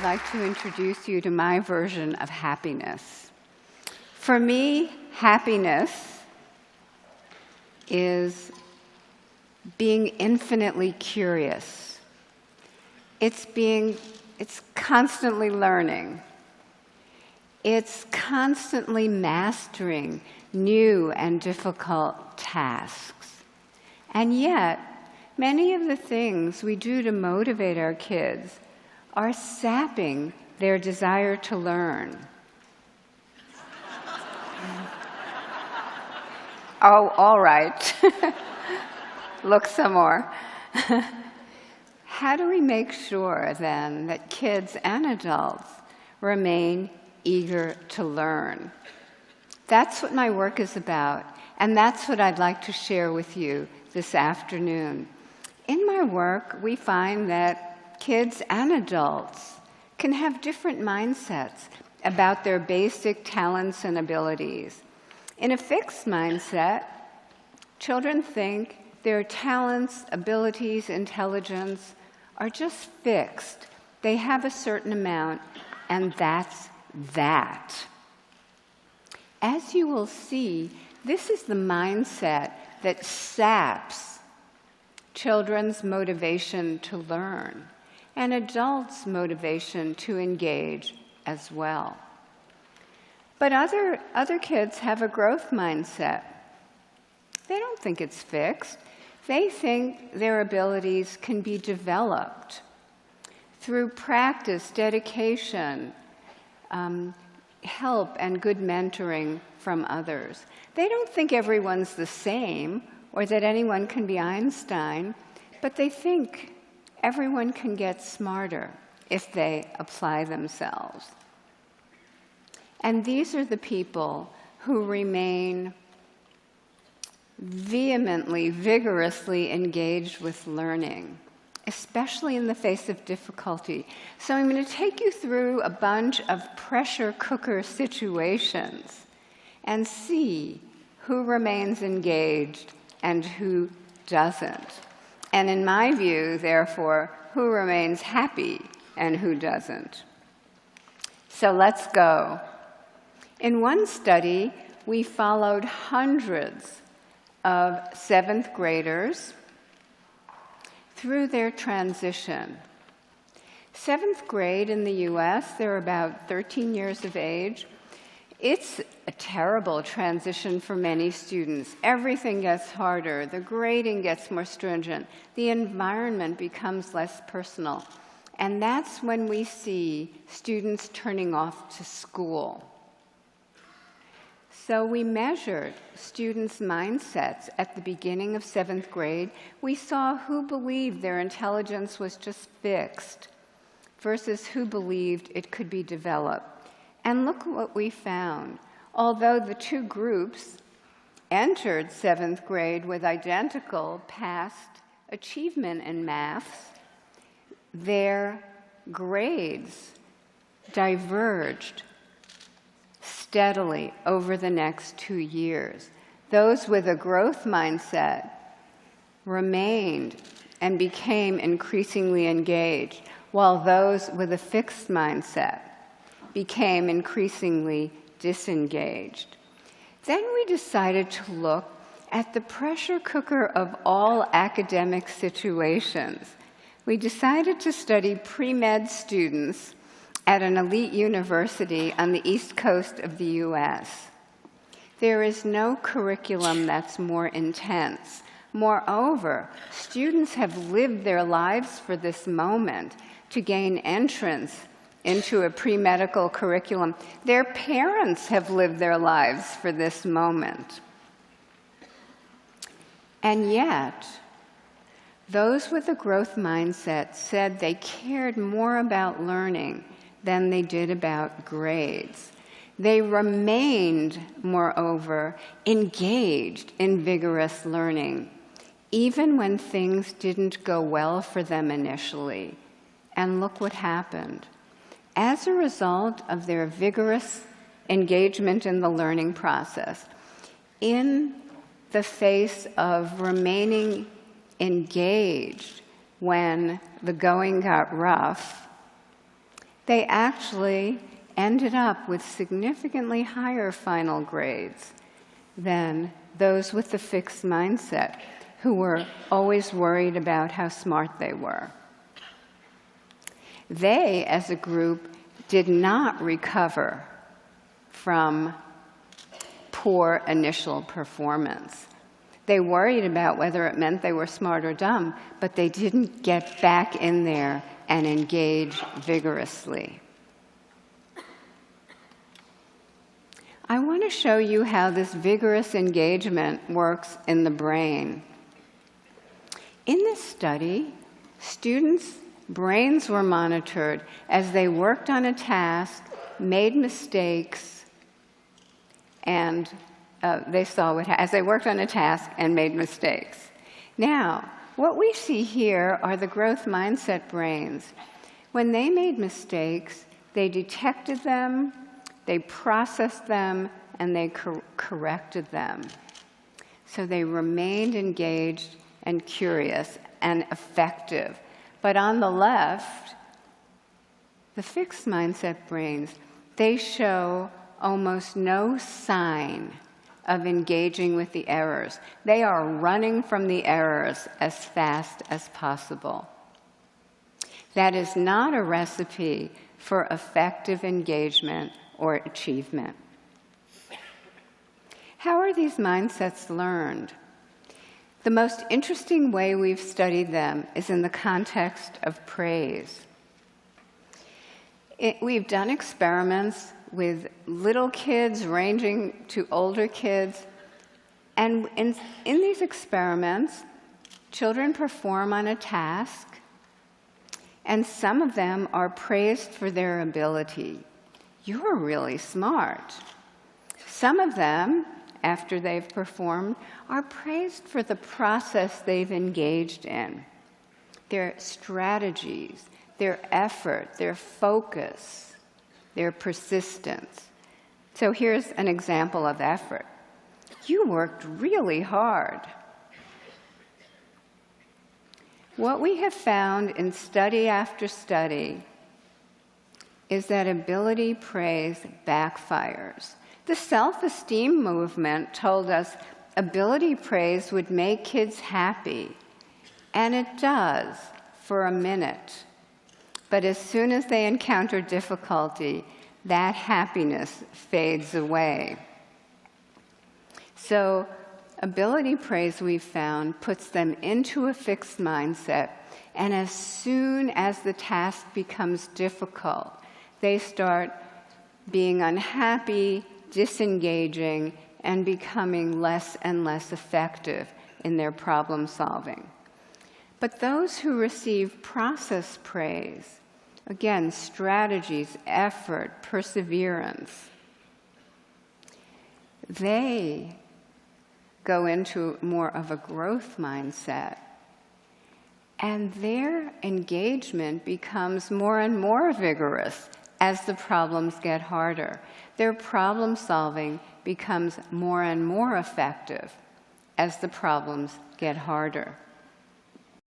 like to introduce you to my version of happiness. For me, happiness is being infinitely curious. It's constantly learning. It's constantly mastering new and difficult tasks. And yet, many of the things we do to motivate our kids are sapping their desire to learn. Oh, all right. Look some more. How do we make sure, then, that kids and adults remain eager to learn? That's what my work is about, and that's what I'd like to share with you this afternoon. In my work, we find that kids and adults can have different mindsets about their basic talents and abilities. In a fixed mindset, children think their talents, abilities, intelligence are just fixed. They have a certain amount, and that's that. As you will see, this is the mindset that saps children's motivation to learn and adults' motivation to engage as well. But other kids have a growth mindset. They don't think it's fixed. They think their abilities can be developed through practice, dedication, help, and good mentoring from others. They don't think everyone's the same or that anyone can be Einstein, but they think everyone can get smarter if they apply themselves. And these are the people who remain vehemently, vigorously engaged with learning, especially in the face of difficulty. So I'm going to take you through a bunch of pressure cooker situations and see who remains engaged and who doesn't. And in my view, therefore, who remains happy and who doesn't. So let's go. In one study, we followed hundreds of seventh graders through their transition. Seventh grade in the US, they're about 13 years of age. It's a terrible transition for many students. Everything gets harder, the grading gets more stringent, the environment becomes less personal. And that's when we see students turning off to school. So we measured students' mindsets at the beginning of seventh grade. We saw who believed their intelligence was just fixed versus who believed it could be developed. And look what we found. Although the two groups entered seventh grade with identical past achievement in maths, their grades diverged steadily over the next 2 years. Those with a growth mindset remained and became increasingly engaged, while those with a fixed mindset became increasingly disengaged. Then we decided to look at the pressure cooker of all academic situations. We decided to study pre-med students at an elite university on the East Coast of the US. There is no curriculum that's more intense. Moreover, students have lived their lives for this moment to gain entrance into a pre-medical curriculum. Their parents have lived their lives for this moment. And yet, those with a growth mindset said they cared more about learning than they did about grades. They remained, moreover, engaged in vigorous learning, even when things didn't go well for them initially. And look what happened. As a result of their vigorous engagement in the learning process, in the face of remaining engaged when the going got rough, they actually ended up with significantly higher final grades than those with the fixed mindset, who were always worried about how smart they were. They, as a group, did not recover from poor initial performance. They worried about whether it meant they were smart or dumb, but they didn't get back in there and engage vigorously. I want to show you how this vigorous engagement works in the brain. In this study, students' brains were monitored as they worked on a task, made mistakes, and they saw as they worked on a task and made mistakes. Now, what we see here are the growth mindset brains. When they made mistakes, they detected them, they processed them, and they corrected them. So they remained engaged and curious and effective. But on the left, the fixed mindset brains, they show almost no sign of engaging with the errors. They are running from the errors as fast as possible. That is not a recipe for effective engagement or achievement. How are these mindsets learned? The most interesting way we've studied them is in the context of praise. We've done experiments with little kids ranging to older kids, and in these experiments, children perform on a task, and some of them are praised for their ability. You're really smart. Some of them, after they've performed, are praised for the process they've engaged in, their strategies, their effort, their focus, their persistence. So here's an example of effort. You worked really hard. What we have found in study after study is that ability praise backfires. The self-esteem movement told us ability praise would make kids happy, and it does for a minute. But as soon as they encounter difficulty, that happiness fades away. So ability praise, we've found, puts them into a fixed mindset, and as soon as the task becomes difficult, they start being unhappy, disengaging, and becoming less and less effective in their problem solving. But those who receive process praise, again, strategies, effort, perseverance, they go into more of a growth mindset, and their engagement becomes more and more vigorous as the problems get harder. Their problem solving becomes more and more effective as the problems get harder.